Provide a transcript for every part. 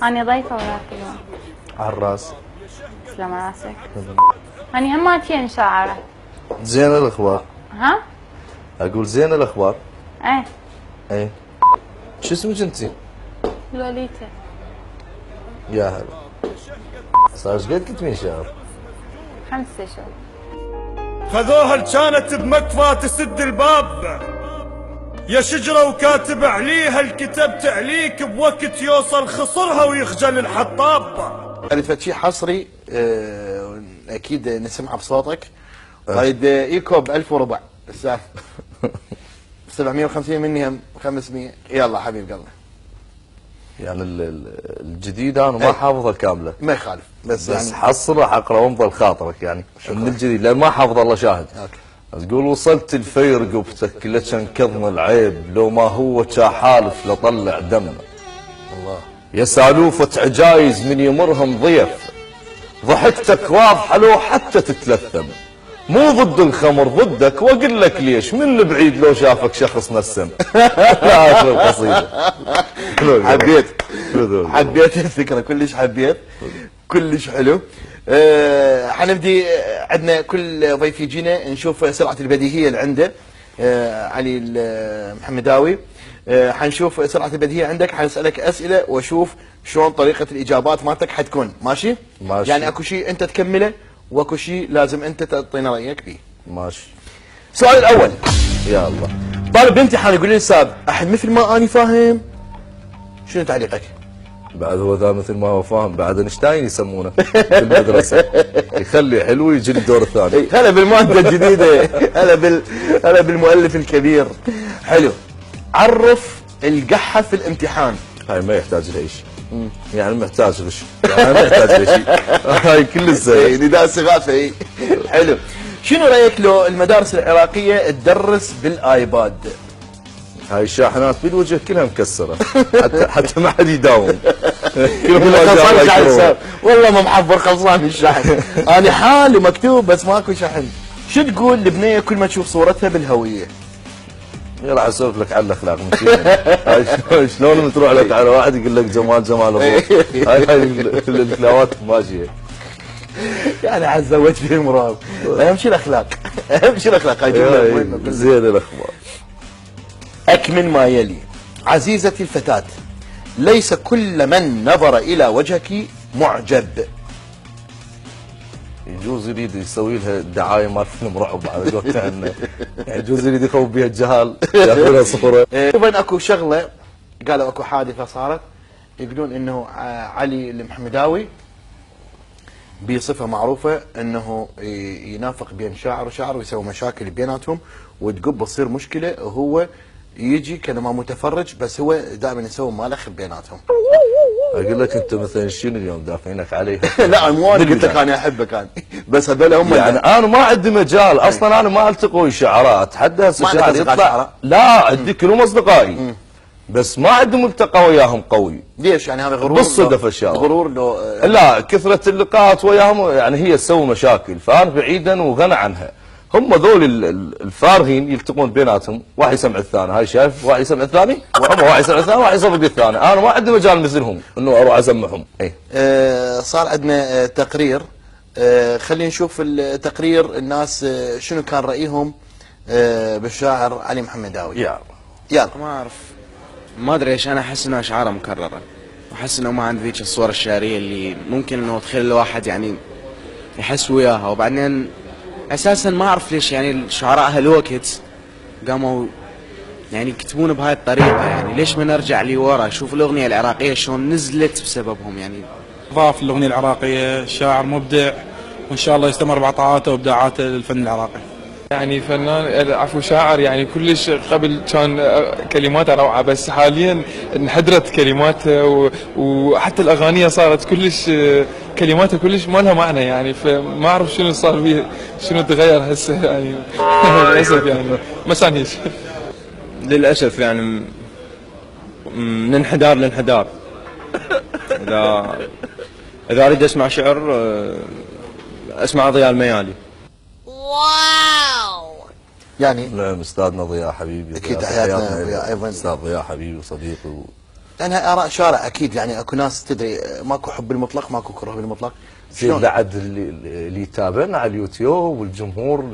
أنا ضيفة ولا تلوم. على الراس. تسلم راسك. أنا هماتين شاعرة. زين الاخبار؟ ها؟ اقول زين الاخبار؟ ايه. ايه. شو اسمك انتي؟ لوليتا. يا هلا. صار ايش قد كنت من شهر؟ 5 اشهر. خذوها كانت بمكفى تسد الباب، يا شجرة وكاتب عليها الكتاب تعليك بوقت يوصل خصرها ويخجل الحطاب. عرفت شيء حصري اكيد نسمعه بصوتك. قايد ايكو ب 1000 وربع الساعة 750 مني هم 500. يلا حبيب قلبي. يعني الجديد انا ما حافظه كامله ما يخالف بس يعني حصر راح اقرا وانظر خاطرك يعني من الجديد لان ما حافظ الله شاهد. اوكي. تقول وصلت الفير قبتك لكن كظم العيب لو ما هو حالف لطلع دم. الله. يا سالوفة عجايز من يمرهم ضيف ضحكتك واضحه لو حتى تتلثم مو ضد الخمر ضدك واقول لك ليش من البعيد لو شافك شخص نسم. لا اخر القصيده. حبيت الفكره كلش حبيت كلش حلو. حنبدي عندنا كل ضيف يجينا نشوف سرعه البديهيه اللي عنده. علي المحمداوي حنشوف سرعه البديهيه عندك. حنسالك اسئله واشوف شلون طريقه الاجابات مالتك حتكون ماشي؟ ماشي. يعني اكو شيء انت تكمله واكو شيء لازم انت تعطينا رايك فيه. ماشي. السؤال الاول. يا الله. طالب بامتحان يقول لي استاذ احد مثل ما اني فاهم، شنو تعليقك؟ بعد هو ذا مثل ما هو فاهم بعد اينشتاين يسمونه في المدرسه يخلي حلو يجي الدور الثاني. هلا بالماده الجديده. هلا بالمؤلف الكبير. حلو. عرف القحه في الامتحان. هاي ما يحتاج لها شيء يعني محتاج غش يعني ما يحتاج لها شيء. هاي كل سنه نداء سغافه. حلو. شنو رايك لو المدارس العراقيه تدرس بالايباد؟ هاي الشاحنات بالوجه كلها مكسره حتى ما حد يداوم. خلصان الشحن والله ما محضر خلصان الشحن. انا حالي مكتوب بس ماكو شحن. شو تقول لبنيه كل ما تشوف صورتها بالهويه؟ راح اسولف لك على الاخلاق هاي شلون تروح لك على واحد يقول لك جمال الروح. هاي الكلاوات ماشيه يعني عزوت فيهم راب. اهم شيء الاخلاق. اهم شيء الاخلاق. هاي جمله زين الاخبار. اكمن ما يلي. عزيزتي الفتاة ليس كل من نظر الى وجهك معجب. يجوز يريد يسوي لها دعايه مال فيلم رعب على قولتها يعني يجوز يريد يخوف بها الجهال ياخذ لها صوره. ايضا اكو شغله قالوا اكو حادثه صارت يقولون انه علي المحمداوي بصفه معروفه انه ينافق بين شاعر وشاعر ويسوي مشاكل بيناتهم وتقب تصير مشكله وهو يجي كانما متفرج بس هو دائما يسوي مالخ بيناتهم. اقول لك انت مثلا شنو اليوم دافعينك عليه؟ لا مو انا قلت لك انا احبك انا بس هذول هم يعني انا ما عندي مجال اصلا انا ما التقي ويا شعراء اتحدى هسه شاعر يطلع لا عندي كلهم اصدقائي بس ما عندي ملتقى وياهم قوي. ليش يعني هذا غرور؟ بالصدفه اشياء غرور لو لا كثره اللقاءات وياهم يعني هي تسوي مشاكل فانا بعيدا وغنى عنها. هم ذول الفارغين يلتقون بيناتهم واحد يسمع الثاني هاي شايف واحد يسمع الثاني واحد يسمع الثاني واحد يصفق الثاني. انا ما عندي مجال مثلهم انه اروح اسمعهم. صار عندنا تقرير. خلينا نشوف التقرير الناس شنو كان رايهم بالشاعر علي محمداوي. يلا ما اعرف ما ادري ايش انا احس انها اشعاره مكرره واحس انه ما عنده ذيك الصوره الشعريه اللي ممكن انه تخلي الواحد يعني يحس وياها. وبعدين اساسا ما اعرف ليش يعني الشعراء هالوقت قاموا يعني يكتبون بهاي الطريقه. يعني ليش ما نرجع لورا شوف الاغنيه العراقيه شلون نزلت بسببهم. يعني ضاف الاغنيه العراقيه شاعر مبدع وان شاء الله يستمر بعطاءاته وابداعاته للفن العراقي. يعني فنان عفوا شاعر يعني كلش قبل كان كلماته روعه بس حاليا انحدرت كلماته وحتى الاغاني صارت كلش كلماته كلش ما لها معنى يعني فما اعرف شنو صار بيه شنو تغير هسه يعني للاسف يعني ما كان هيك. للاسف يعني من انحدار لانحدار. اذا اريد اسمع شعر اسمع ضياء الميالي. واو. يعني نعم استاذنا ضياء حبيبي اكيد حياتنا ضياء ايضا استاذ ضياء حبيبي وصديقي لانها اراء شارع اكيد، يعني اكو ناس تدري ماكو حب بالمطلق ماكو كره بالمطلق. زين بعد اللي يتابعنا على اليوتيوب والجمهور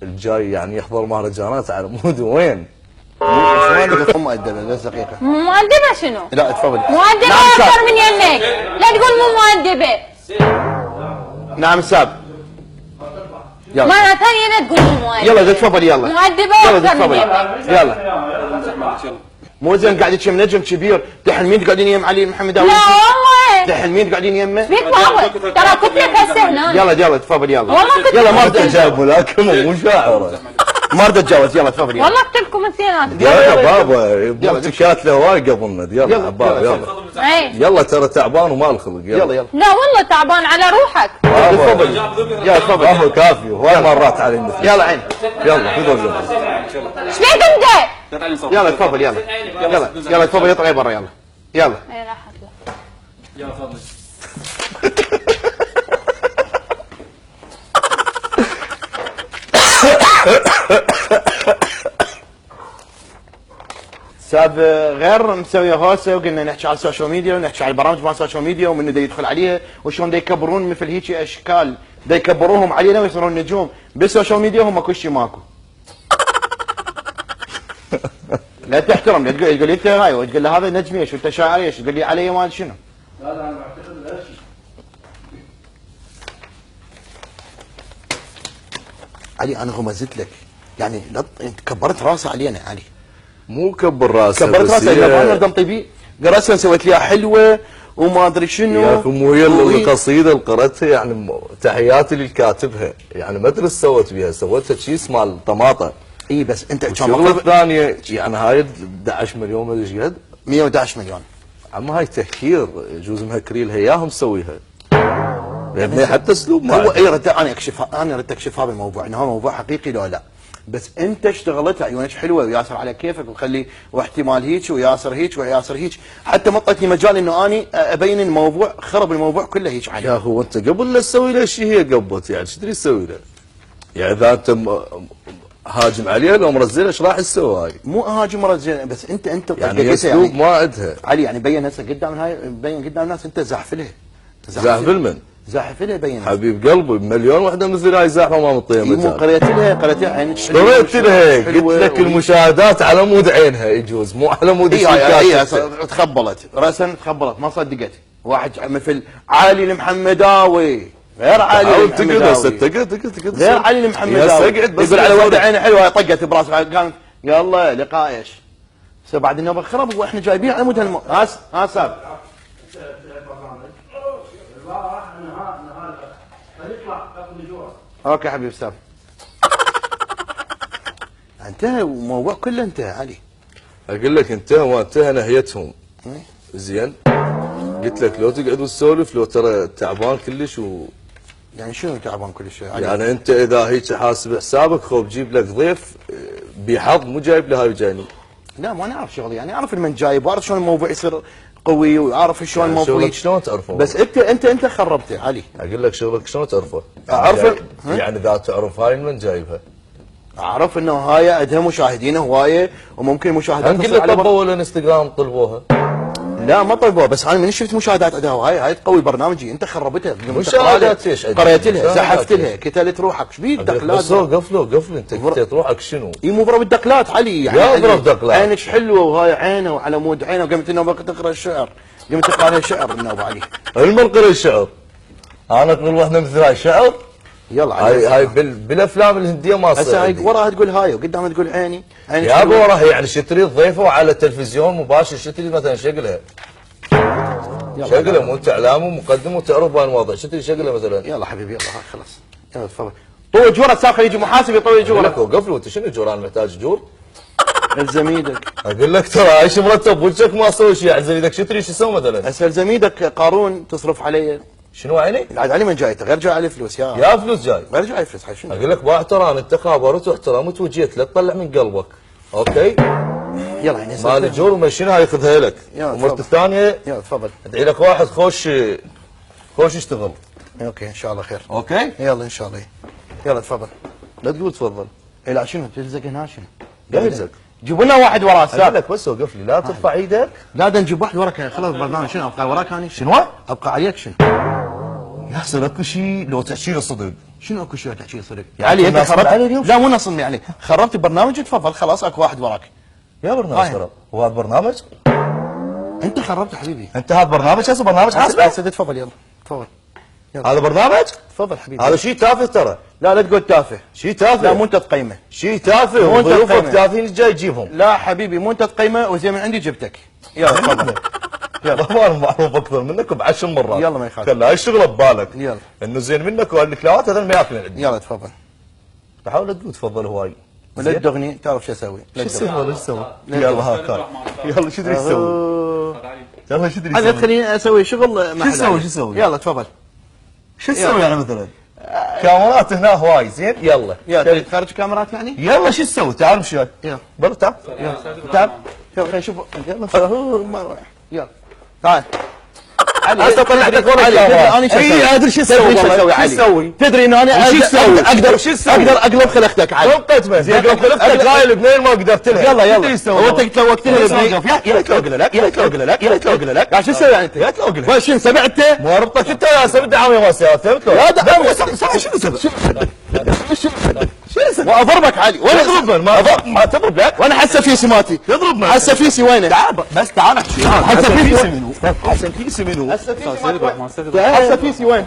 الجاي يعني يحضر مهرجانات على مود وين؟ شلون تقول مؤدبه بس دقيقه؟ مؤدبة شنو؟ لا تفضل. مؤدبة نعم اكثر ساب. من يمك، لا تقول مو مؤدبة. نعم ساب. يلا مرة ثانية لا تقول مو مؤدبة. يلا تفضل يلا. مؤدبة يلا اكثر من تفضل يمك. يلا. مو زين قاعد يشم نجم كبير، دحين مين قاعدين يم علي المحمداوي؟ لا والله. دحين مين قاعدين يمه؟ بيك بابا ترى كنت لك هسه هنا. يلا تفضل يلا. والله كنت يلا ما انت جايب ملاكمه مو شاعر. ما اريد اتجاوز. يلا تفضل يلا. والله اكتبكم اثنيناتكم. يا بابا مرتكات له هواي قبلنا. يلا عباس يلا. اي يلا ترى تعبان وما الخلق. يلا لا والله تعبان على روحك. تفضل. يلا تفضل. هو كافي هواي مرات علي مثل. يلا عين. يلا خذوا الجنب. ايش بيك انت؟ يلا تفضل يلا. يلا تفضل يطلع برا يلا. يلا. اي راح اطلع. ساب غير مسوي هوسه وقلنا نحكي على السوشيال ميديا ونحكي على البرامج مال السوشيال ميديا ومنو دا يدخل عليها وشلون دا يكبرون مثل هيك اشكال دا يكبروهم علينا ويصيرون نجوم بالسوشيال ميديا هم كل شيء ماكو. لا تحترم، لا تقول لي انت هاي وتقول له هذا نجم ايش وانت شاعر ايش، تقول لي علي مال شنو؟ لا انا معتقد بهالشيء. علي انا غمزت لك يعني لا انت كبرت راسه علينا علي. مو كبر راسه كبرت راسه اذا ما نرد طيبي راسا سويت ليها حلوه وما ادري شنو. يا اخي مو هي القصيده اللي قرأتها يعني تحياتي للكاتبها يعني ما ادري ايش سوت بها، سوتها شيس مال طماطه. اي بس انت كان الشغله الثانيه يعني هاي 11 مليون ما ادري ايش قد 111 مليون. عم هاي تهكير يجوز مهكرين لها اياهم مسويها. لان حتى اسلوب ما هو اي رد انا ردت اكشف هذا الموضوع انه هو موضوع حقيقي لو لا، بس انت اشتغلت عيونك حلوه وياسر على كيفك وخلي واحتمال هيك وياسر هيك وياسر هيك، حتى ما اعطيتني مجال انه اني ابين الموضوع خرب الموضوع كله هيك علي. يا هو انت قبل لا تسوي له شيء هي قبت يعني ايش تدري تسوي له؟ يعني اذا انت هاجم عليها لو مرزلها ايش راح تسوي هاي؟ مو هاجم رجل بس انت يعني اسلوب ما عندها علي يعني بين هسه قدام هاي بين قدام الناس انت زاحفلها. زاحفل من؟ زاحفلها بين حبيب قلبي مليون وحده مثل هاي زاحفه ما مطيه مو مجال. قريت لها عينك قريت لها قلت لك المشاهدات على مود عينها يجوز مو على مود اي تخبلت راسا تخبلت ما صدقت. واحد مثل علي المحمداوي غير علي المحمداوي تقعد غير علي المحمداوي يقول على وحده عينه حلوه طقت براسها قالت يلا لقاء ايش؟ بعد النوبه خرب واحنا جايبين على مود ها ساب اوكي حبيب سام. انتهى الموضوع كله انتهى علي. اقول لك انتهى وانتهى نهيتهم. زين قلت لك لو تقعد وتسولف لو ترى تعبان كلش يعني شنو تعبان كل شيء؟ يعني انت اذا هيك حاسب حسابك خوب جيب لك ضيف بحظ مو جايب له هاي وجايني. لا ما نعرف شغلي يعني اعرف من جايب واعرف شلون الموضوع يصير قوي واعرف شلون يعني الموضوع شغلك شلون تعرفه؟ بس انت خربته علي. اقول لك شغلك شلون تعرفه؟ اعرفه يعني اذا تعرف هاي من جايبها؟ اعرف انه هاي عندها مشاهدين هوايه وممكن مشاهدات انقل لك طلبوها الانستغرام طلبوها. لا ما طلبوها بس انا من شفت مشاهدات عندها هاي تقوي برنامجي انت خربتها. مشاهدات ايش؟ قريت لها زحفت لها قتلت روحك ايش بيك دقلات بس هو قفلوا انت قتلت روحك شنو؟ اي مو ضرب الدقلات علي يعني يا ضرب دقلات عينك حلوه وهاي عينه وعلى مود عينه وقمت النوبه تقرا الشعر قمت تقرا عليها شعر النوبه علي. المن قرا الشعر انا اقول واحده مثل هاي شعر يلا هاي بالافلام الهنديه ما تصير. هسه هاي وراها تقول هاي وقدامها تقول عيني يا ابو وراها يعني شتري ضيفه على التلفزيون مباشر شتري مثلا شقلها مو انت اعلام ومقدم وتعرف بهذا الوضع شتري شقلها مثلا. يلا حبيبي يلا هاي خلاص يلا تفضل طول جوره ساخر يجي محاسب يطول جوره. لك وقف له انت شنو جور انا محتاج جور؟ الزميدك اقول لك ترى عايش مرتب وجهك ما اسوي شيء على زميدك شتري شو اسوي مثلا؟ هسه زميدك قارون تصرف علي شنو عيني؟ عاد علي من جايته غير جاي علي فلوس يا فلوس جاي غير جاي فلوس هاي شنو؟ اقول لك باحترام انت خابرت واحترمت وجيت لا تطلع من قلبك اوكي؟ يلا يعني مال الجور ومشيناها ياخذها لك ومرت الثانيه يلا تفضل ادعي لك واحد خوش اشتغل. اوكي ان شاء الله خير اوكي؟ يلا ان شاء الله يلا تفضل. لا تقول تفضل. لا شنو تلزق هنا شنو؟ لا يلزق جيبوا لنا واحد وراه اقول استاذ. لك بس وقف لي لا ترفع ايدك. لا ده نجيب واحد وراك خلاص البرنامج شنو ابقى وراك اني؟ شنو؟ ابقى عليك شنو؟ يحصل اكو شيء لو تحكي لي صدق. شنو اكو شيء تحكي صدق؟ يعني علي انت كنا نصل خربت علي اليوم؟ لا مو نصلني عليه، خربت البرنامج تفضل خلاص اكو واحد وراك. يا برنامج هاي. خرب، هو هذا برنامج؟ انت خربت حبيبي. انت هذا برنامج هسه برنامج حاسبه؟ اسد تفضل يلا تفضل. هذا برنامج؟ تفضل حبيبي. هذا شيء تافه ترى. لا لا تقول تافه. شيء تافه. لا مو انت تقيمه. شيء تافه مو أنت وضيوفك تقيمه. تافهين جاي تجيبهم. لا حبيبي مو انت تقيمه وزي من عندي جبتك. يلا تفضل. يلا ما انا معروف اكثر منك ب10 مرات. يلا ما يخالف. خلي هاي الشغله ببالك. يلا. انه زين منك والكلاوات هذول ما ياكلون عندي. يلا تفضل. بحاول تقول تفضل هواي. ولا تدغني تعرف شو اسوي؟ شو تسوي ولا شو تسوي؟ يلا هاك هاك. يلا شو تدري تسوي؟ يلا شو تدري هذا تسوي؟ تخليني اسوي شغل ما شو تسوي شو تسوي؟ يلا تفضل. شو تسوي يعني مثلا؟ كاميرات هنا هواي زين يلا. يلا تريد تخرج كاميرات يعني؟ يلا شو تسوي؟ تعال مشي. يلا. برا تعال. تعال شوف خلينا نشوف يلا ما رايح يلا تعال علي هسه طلعتك ورا علي، الكاميرا. انا شو اي اسوي؟ ادري شو تدري تسوي شو والله. اسوي شو علي؟ تسوي؟ تدري انه انا وش تسوي؟ اقدر وش تسوي؟ اقدر اقلب خلقتك علي. طلقت زين قلت قايل بنين ما قدرت لها. يلا شو يلا تسوي هو والله؟ انت توقتني يا تلوق لك يا تلوق لك يا تلوق لك. قاعد شو تسوي يعني انت؟ يا تلوق لك. شنو سمعته؟ مو ربطك انت يا سبت دعوه ما سوى فهمت لا دعوة. شنو سبب؟ واضربك علي وانا تضرب ما تضرب لك وانا حسه فيسي ماتي تضرب ما حسه فيسي وينه؟ تعال بس تعال احكي حسن فيسي منو؟ حسن فيسي منو؟ حسه فيسي وين؟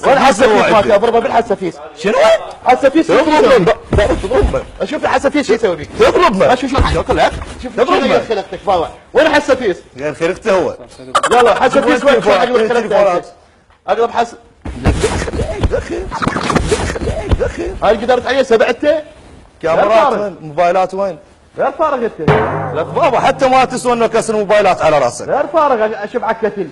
وانا حسه فيس ماتي اضربه بالحسه شنو؟ حسه فيس تضرب تضرب اشوف الحسه فيس شو يسوي بيك؟ تضرب اشوف شوف لك شوف غير خلقتك باوع وين حسه فيس؟ غير خلقته هو يلا حسه فيس وين؟ اقلب خلقتك اقلب حسه هاي قدرت عليه سبعته كاميرات وين؟ موبايلات وين؟ غير فارغ انت لك بابا حتى ما تسوى انه كسر موبايلات على راسك. غير فارغ اشوف على الكتل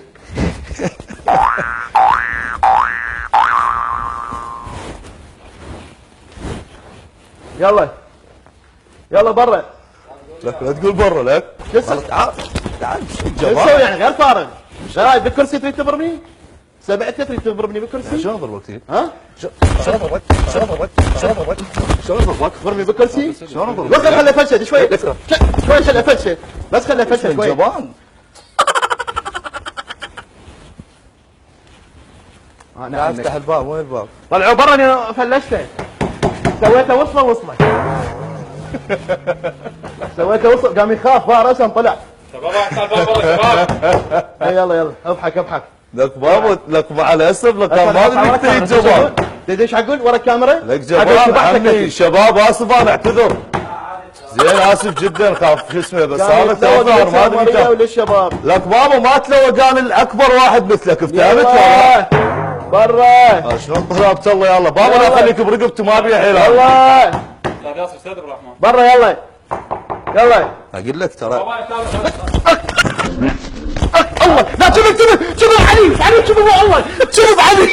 يلا يلا برا لك لا تقول برا لك. شو تسوي؟ تعال تعال شو تسوي يعني غير فارغ؟ غير بالكرسي تريد تضربني؟ سبعته تريد تضربني بالكرسي؟ شلون ضربك كثير؟ ها؟ شلون ضربك؟ شلون ضربك؟ شلون ضربك؟ شلون ضربك؟ تضربني بالكرسي؟ شلون ضربك؟ بس خليه فلشت شوي شوي خليه فلشت بس خليه فلشت شوي جبان. انا افتح الباب وين الباب؟ طلعوا برا انا فلشته سويته وصله سويته وصل قام يخاف بقى راسا طلع شباب افتح الباب برا شباب. يلا يلا اضحك لك بابا لك مع الاسف لك ما ادري تريد جبان. تدري ايش اقول ورا الكاميرا؟ لك جبان عمي شباب اسف انا اعتذر. زين اسف جدا خاف شو اسمه بس انا توفر ما ادري كم. للشباب لك بابا ما تلوى قال الاكبر واحد مثلك افتهمت ولا؟ برا شلون ضربت الله يلا بابا لا خليك برقبتي ما ابي حيل. يلا استاذ ياسر استاذ عبد الرحمن. برا يلا اقول لك ترى الله لا شوف علي شوف الله شوف علي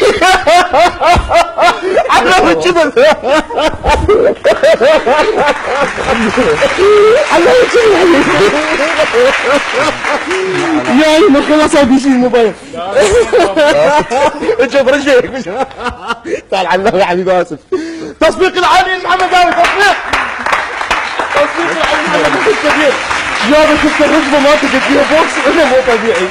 علي شوف يا ما خلاص ابي شيء الموبايل شوف رجليك تعال على الله يا حبيبي اسف تصفيق العالي محمد داوي تصفيق العالي محمد الكبير يا انا شفت الركبه ما تقدر فيها بوكس انا مو طبيعي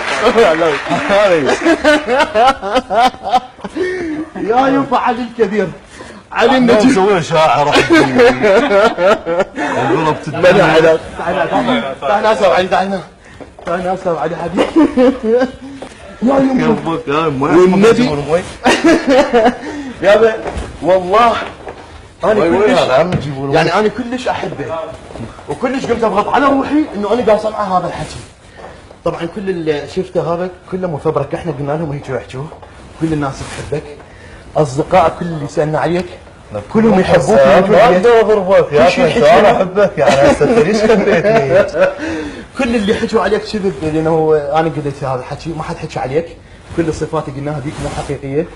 يا ينفع علي الكبير علي النجم مسوي شاعر القلب تتبنى على تعال ناسب علي تعال ناسب علي حبيبي يا يمه قلبك يا والنبي يا ابي والله انا كلش يعني انا كلش احبه وكلش قمت اضغط على روحي انه انا قاعد اسمع هذا الحكي. طبعا كل اللي شفته هذا كله مفبرك احنا قلنا لهم هيك يحكوا كل الناس تحبك اصدقائك كل اللي سالنا عليك كلهم يحبوك ما اقدر اضربك يا اخي انا احبك يعني هسه ليش خليتني كل اللي حكوا عليك كذب لانه انا قلت هذا الحكي ما حد حكى عليك كل الصفات اللي قلناها ذيك مو حقيقيه